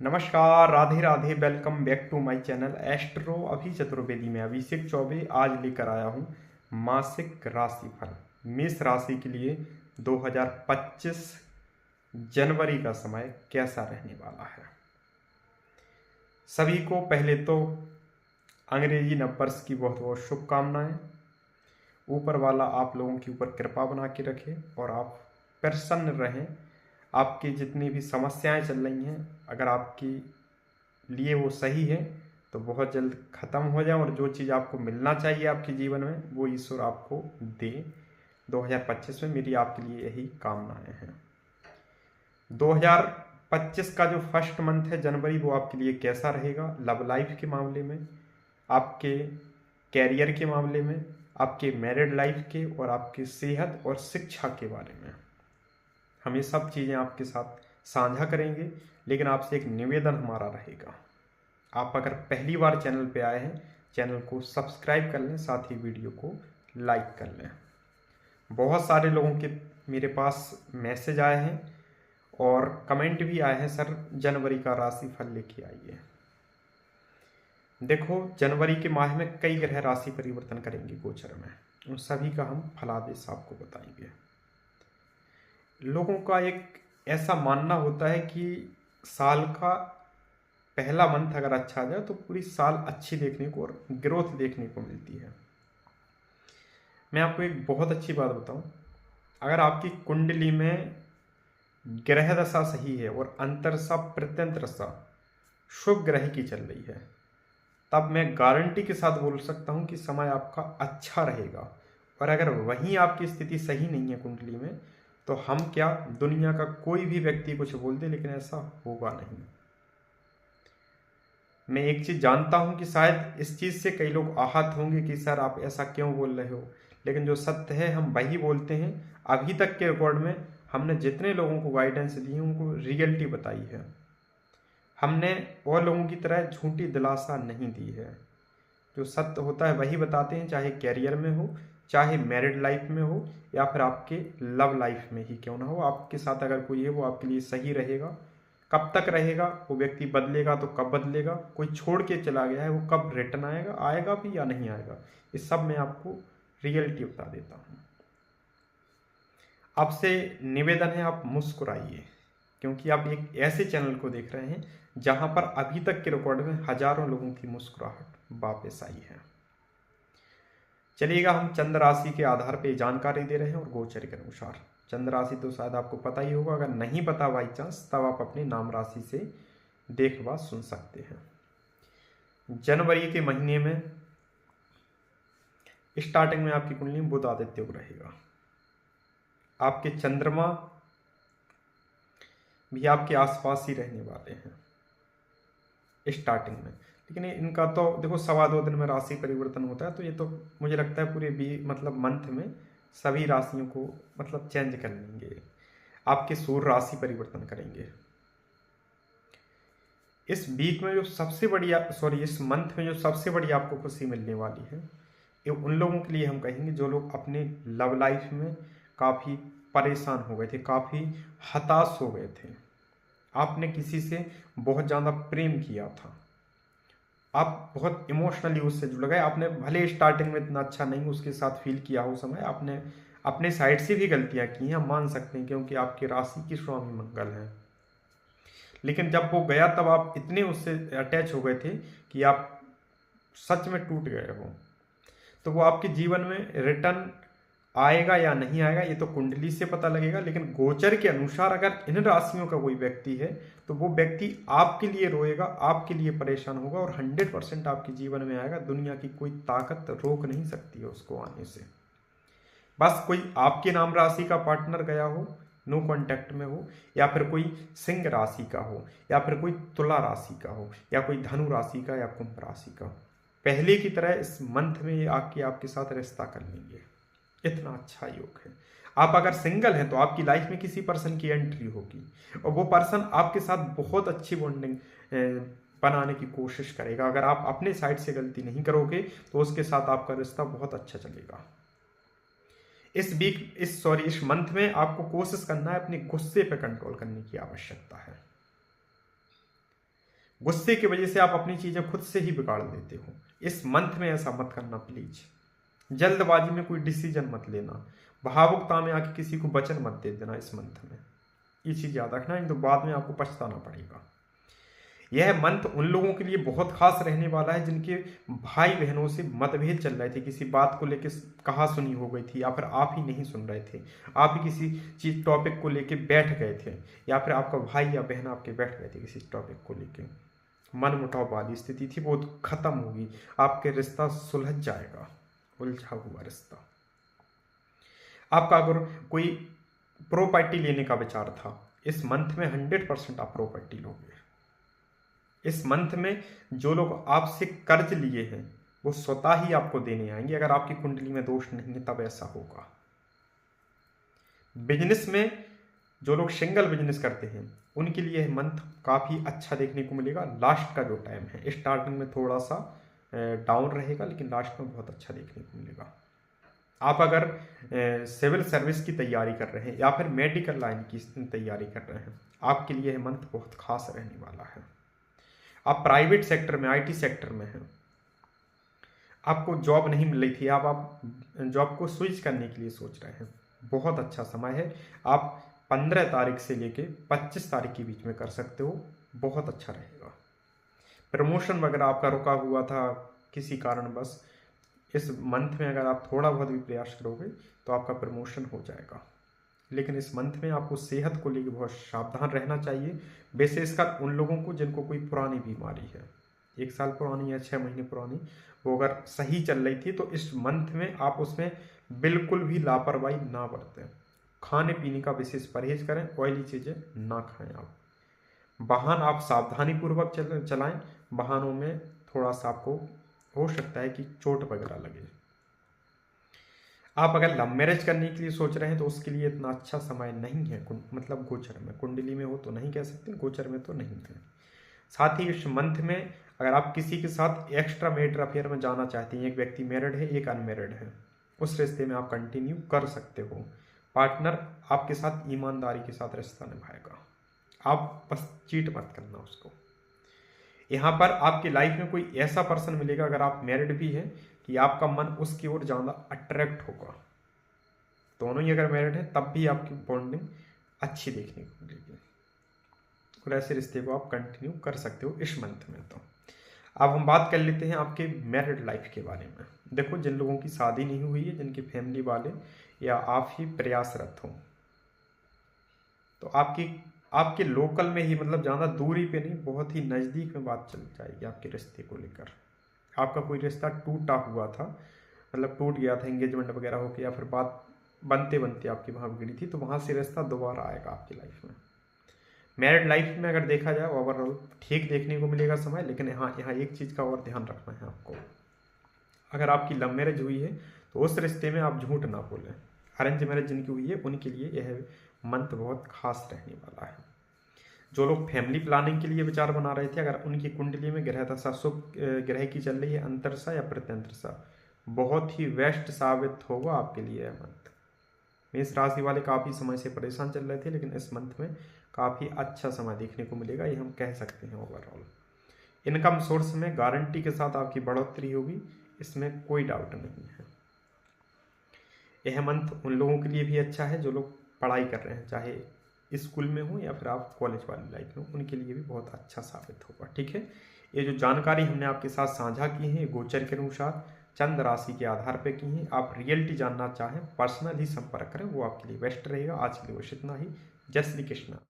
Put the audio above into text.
नमस्कार, Radhe Radhe. Welcome back to my channel astro Abhi Chaturvedi में अभिषेक चौबे आज लेकर आया हूँ मासिक राशिफल मेष राशि के लिए 2025 जनवरी का समय कैसा रहने वाला है। सभी को पहले तो अंग्रेजी नववर्ष की बहुत बहुत शुभकामनाएं। ऊपर वाला आप लोगों के ऊपर कृपा बना के रखे और आप प्रसन्न रहें। आपकी जितनी भी समस्याएं चल रही हैं, अगर आपके लिए वो सही है तो बहुत जल्द ख़त्म हो जाए और जो चीज़ आपको मिलना चाहिए आपके जीवन में वो ईश्वर आपको दे। 2025 में मेरी आपके लिए यही कामनाएं हैं। 2025 का जो फर्स्ट मंथ है जनवरी, वो आपके लिए कैसा रहेगा लव लाइफ के मामले में, आपके कैरियर के मामले में, आपके मैरिड लाइफ के और आपकी सेहत और शिक्षा के बारे में हम ये सब चीज़ें आपके साथ साझा करेंगे। लेकिन आपसे एक निवेदन हमारा रहेगा, आप अगर पहली बार चैनल पे आए हैं चैनल को सब्सक्राइब कर लें, साथ ही वीडियो को लाइक कर लें। बहुत सारे लोगों के मेरे पास मैसेज आए हैं और कमेंट भी आए हैं, सर जनवरी का राशिफल लेके आइए। देखो, जनवरी के माह में कई ग्रह राशि परिवर्तन करेंगे गोचर में, उन सभी का हम फलादेश आपको बताएंगे। लोगों का एक ऐसा मानना होता है कि साल का पहला मंथ अगर अच्छा आ जाए तो पूरी साल अच्छी देखने को और ग्रोथ देखने को मिलती है। मैं आपको एक बहुत अच्छी बात बताऊं, अगर आपकी कुंडली में ग्रह दशा सही है और अंतरसा प्रत्यंतरसा शुभ ग्रह की चल रही है, तब मैं गारंटी के साथ बोल सकता हूं कि समय आपका अच्छा रहेगा। और अगर वहीं आपकी स्थिति सही नहीं है कुंडली में, तो हम क्या, दुनिया का कोई भी व्यक्ति कुछ बोल दे, लेकिन ऐसा होगा नहीं। मैं एक चीज़ जानता हूं कि शायद इस चीज़ से कई लोग आहत होंगे कि सर आप ऐसा क्यों बोल रहे हो, लेकिन जो सत्य है हम वही बोलते हैं। अभी तक के रिकॉर्ड में हमने जितने लोगों को गाइडेंस दी है उनको रियलिटी बताई है। हमने और लोगों की तरह झूठी दिलासा नहीं दी है। जो सत्य होता है वही बताते हैं, चाहे कैरियर में हो, चाहे मैरिड लाइफ में हो, या फिर आपके लव लाइफ में ही क्यों ना हो। आपके साथ अगर कोई है वो आपके लिए सही रहेगा। कब तक रहेगा, वो व्यक्ति बदलेगा तो कब बदलेगा, कोई छोड़ के चला गया है वो कब रिटर्न आएगा, आएगा भी या नहीं आएगा, इस सब मैं आपको रियलिटी बता देता हूँ। आपसे निवेदन है आप मुस्कुराइए, क्योंकि आप एक ऐसे चैनल को देख रहे हैं जहां पर अभी तक के रिकॉर्ड में हजारों लोगों की मुस्कुराहट वापस आई है। चलिएगा, हम चंद्र राशि के आधार पर जानकारी दे रहे हैं और गोचर के अनुसार। चंद्र राशि तो शायद आपको पता ही होगा, अगर नहीं पता बाई चांस तब आप अपने नाम राशि से देख व सुन सकते हैं। जनवरी के महीने में स्टार्टिंग में आपकी कुंडली में बुध आदित्य योग रहेगा। आपके चंद्रमा भी आपके आसपास ही रहने वाले हैं स्टार्टिंग में, लेकिन इनका तो देखो 2.25 दिन में राशि परिवर्तन होता है, तो ये तो मुझे लगता है पूरे मंथ में सभी राशियों को चेंज कर लेंगे। आपके सूर्य राशि परिवर्तन करेंगे। इस वीक में जो सबसे बड़ी इस मंथ में जो सबसे बड़ी आपको खुशी मिलने वाली है, ये उन लोगों के लिए हम कहेंगे जो लोग अपने लव लाइफ में काफ़ी परेशान हो गए थे, काफ़ी हताश हो गए थे। आपने किसी से बहुत ज़्यादा प्रेम किया था, आप बहुत इमोशनली उससे जुड़ गए। आपने भले स्टार्टिंग में इतना अच्छा नहीं उसके साथ फील किया हो समय, आपने अपने साइड से भी गलतियां की हैं, हम मान सकते हैं, क्योंकि आपकी राशि की स्वामी मंगल है। लेकिन जब वो गया तब आप इतने उससे अटैच हो गए थे कि आप सच में टूट गए हो। तो वो आपके जीवन में रिटर्न आएगा या नहीं आएगा ये तो कुंडली से पता लगेगा, लेकिन गोचर के अनुसार अगर इन राशियों का कोई व्यक्ति है तो वो व्यक्ति आपके लिए रोएगा, आपके लिए परेशान होगा और 100% आपके जीवन में आएगा। दुनिया की कोई ताकत रोक नहीं सकती है उसको आने से। बस कोई आपके नाम राशि का पार्टनर गया हो, नो कांटेक्ट में हो, या फिर कोई सिंह राशि का हो, या फिर कोई तुला राशि का हो, या कोई धनु राशि का या कुंभ राशि का हो, पहले की तरह इस मंथ में ये आके आपके साथ रिश्ता कर लेंगे। इतना अच्छा योग है। आप अगर सिंगल हैं तो आपकी लाइफ में किसी पर्सन की एंट्री होगी और वो पर्सन आपके साथ बहुत अच्छी बॉन्डिंग बनाने की कोशिश करेगा। अगर आप अपने साइड से गलती नहीं करोगे तो उसके साथ आपका रिश्ता बहुत अच्छा चलेगा। इस मंथ में आपको कोशिश करना है अपने गुस्से पे कंट्रोल करने की आवश्यकता है। गुस्से की वजह से आप अपनी चीज़ें खुद से ही बिगाड़ लेते हो। इस मंथ में ऐसा मत करना प्लीज। जल्दबाजी में कोई डिसीजन मत लेना, भावुकता में आके किसी को वचन मत दे देना इस मंथ में। ये चीज़ याद रखना, नहीं तो बाद में आपको पछताना पड़ेगा। यह मंथ उन लोगों के लिए बहुत खास रहने वाला है जिनके भाई बहनों से मतभेद चल रहे थे, किसी बात को लेकर कहा सुनी हो गई थी, या फिर आप ही नहीं सुन रहे थे, आप ही किसी चीज टॉपिक को लेकर बैठ गए थे, या फिर आपका भाई या बहन आपके बैठ गए थे किसी टॉपिक को लेकर, मनमुटाव वाली स्थिति थी, वो खत्म होगी, आपके रिश्ता सुलझ जाएगा, उलझा हुआ रिश्ता। आपका अगर कोई प्रॉपर्टी लेने का विचार था, इस मंथ में 100% आप प्रॉपर्टी लोगे। इस मंथ में जो लोग आपसे कर्ज लिए हैं वो स्वतः ही आपको देने आएंगे, अगर आपकी कुंडली में दोष नहीं है तब ऐसा होगा। बिजनेस में जो लोग सिंगल बिजनेस करते हैं उनके लिए यह मंथ काफ़ी अच्छा देखने को मिलेगा। लास्ट का जो टाइम है, स्टार्टिंग में थोड़ा सा डाउन रहेगा, लेकिन लास्ट में बहुत अच्छा देखने को मिलेगा। आप अगर सिविल सर्विस की तैयारी कर रहे हैं या फिर मेडिकल लाइन की तैयारी कर रहे हैं, आपके लिए यह मंथ बहुत खास रहने वाला है। आप प्राइवेट सेक्टर में, आईटी सेक्टर में हैं, आपको जॉब नहीं मिल रही थी, आप जॉब को स्विच करने के लिए सोच रहे हैं, बहुत अच्छा समय है। आप 15 तारीख से लेके 25 तारीख के बीच में कर सकते हो, बहुत अच्छा रहेगा। प्रमोशन वगैरह आपका रुका हुआ था किसी कारणवश, इस मंथ में अगर आप थोड़ा बहुत भी प्रयास करोगे तो आपका प्रमोशन हो जाएगा। लेकिन इस मंथ में आपको सेहत को लेकर बहुत सावधान रहना चाहिए, विशेषकर उन लोगों को जिनको कोई पुरानी बीमारी है, 1 साल पुरानी या 6 महीने पुरानी, वो अगर सही चल रही थी तो इस मंथ में आप उसमें बिल्कुल भी लापरवाही ना बरतें। खाने पीने का विशेष परहेज करें, ऑयली चीज़ें ना खाएं। आप वाहन आप सावधानी पूर्वक चलाएं, वाहनों में थोड़ा सा आपको हो सकता है कि चोट वगैरह लगे। आप अगर लव मैरिज करने के लिए सोच रहे हैं तो उसके लिए इतना अच्छा समय नहीं है, मतलब गोचर में, कुंडली में हो तो नहीं कह सकते, गोचर में तो नहीं है। साथ ही इस मंथ में अगर आप किसी के साथ एक्स्ट्रा मैरिटल अफेयर में जाना चाहते हैं, एक व्यक्ति मैरिड है एक अनमैरिड है, उस रिश्ते में आप कंटिन्यू कर सकते हो। पार्टनर आपके साथ ईमानदारी के साथ रिश्ता निभाएगा, आप बस चीट मत करना उसको। यहाँ पर आपकी लाइफ में कोई ऐसा पर्सन मिलेगा, अगर आप मैरिड भी हैं, कि आपका मन उसकी ओर ज़्यादा अट्रैक्ट होगा। दोनों ही अगर मैरिड हैं तब भी आपकी बॉन्डिंग अच्छी देखने को मिलेगी, और ऐसे रिश्ते को आप कंटिन्यू कर सकते हो इस मंथ में। तो अब हम बात कर लेते हैं आपके मैरिड लाइफ के बारे में। देखो, जिन लोगों की शादी नहीं हुई है, जिनके फैमिली वाले या आप ही प्रयासरत हो, तो आपके लोकल में ही, मतलब ज़्यादा दूरी पे नहीं, बहुत ही नज़दीक में बात चल जाएगी आपके रिश्ते को लेकर। आपका कोई रिश्ता टूटा हुआ था, मतलब टूट गया था, एंगेजमेंट वगैरह हो के, या फिर बात बनते बनते आपकी वहाँ बिगड़ी थी, तो वहाँ से रिश्ता दोबारा आएगा आपकी लाइफ में। मैरिड लाइफ में अगर देखा जाए ओवरऑल ठीक देखने को मिलेगा समय, लेकिन यहाँ एक चीज़ का और ध्यान रखना है आपको। अगर आपकी लव मैरिज हुई है तो उस रिश्ते में आप झूठ ना बोलें। अरेंज मैरिज जिनकी हुई है उनके लिए यह मंथ बहुत खास रहने वाला है। जो लोग फैमिली प्लानिंग के लिए विचार बना रहे थे, अगर उनकी कुंडली में ग्रह दशा शुभ ग्रह की चल रही है, अंतरसा या प्रत्यंतरसा, बहुत ही बेस्ट साबित होगा आपके लिए यह मंथ। मेष राशि वाले काफ़ी समय से परेशान चल रहे थे, लेकिन इस मंथ में काफ़ी अच्छा समय देखने को मिलेगा, ये हम कह सकते हैं ओवरऑल। इनकम सोर्स में गारंटी के साथ आपकी बढ़ोतरी होगी, इसमें कोई डाउट नहीं है। यह मंथ उन लोगों के लिए भी अच्छा है जो लोग पढ़ाई कर रहे हैं, चाहे स्कूल में हो या फिर आप कॉलेज वाली लाइफ में, उनके लिए भी बहुत अच्छा साबित होगा। ठीक है, ये जो जानकारी हमने आपके साथ साझा की है, गोचर के अनुसार चंद राशि के आधार पर की है। आप रियलिटी जानना चाहें, पर्सनल ही संपर्क करें, वो आपके लिए बेस्ट रहेगा। आज के लिए बस इतना ही। जय श्री कृष्ण।